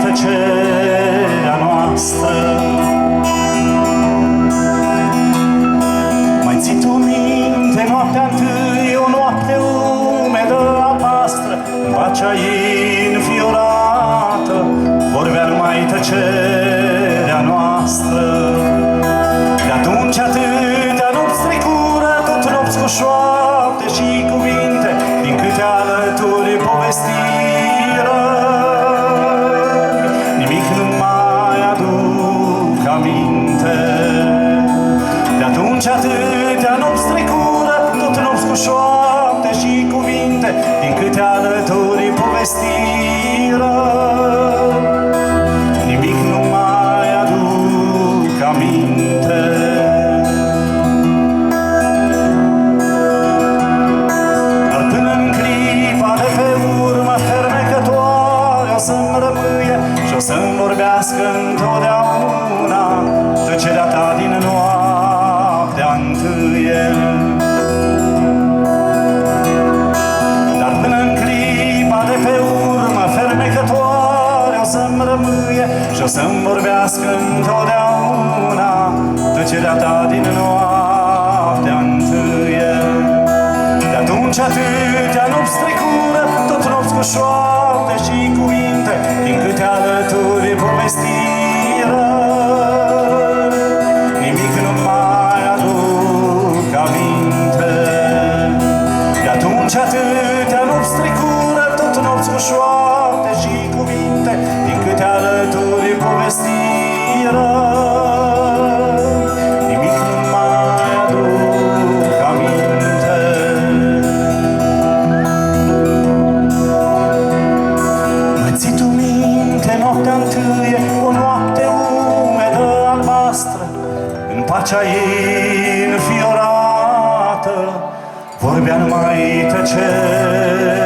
tăcerea noastră. Mai ții tu minte noaptea întâi, o noapte umedă, albastră, în pacea înfiorată, vorbea numai tăcerea noastră. De atunci atâtea nopți trecură, tot nopți cu șoapte și cuvinte, din câte alături povestiră. Nimic nu mai aduc aminte. De atunci atâtea nopți trecură, tot nopți cu șoapte și cuvinte, din câte alături povestiră. Nimic nu mai aduc aminte. Dar până în clipa de pe urmă fermecătoare o să-mi rămâie și o să-mi vorbească întotdeauna tăcerea ta din noaptea întâie. Dar până în clipa de pe urmă fermecătoare o să-mi rămâie și o să-mi vorbească întotdeauna tăcerea ta din noaptea întâie. De atunci atâtea nopți trecură, tot nopți cu șoapte și cuvinte, din câte alături povestiră. Nimic nu mai aduc aminte. De atunci atâtea nopți trecură, tot nopți cu șoapte și cuvinte, din câte alături povestiră. Nimic nu mai aduc aminte. Mai ții tu minte noaptea întâie, o noapte umedă, albastră, în pacea ei înfiorată, vorbea numai tăcere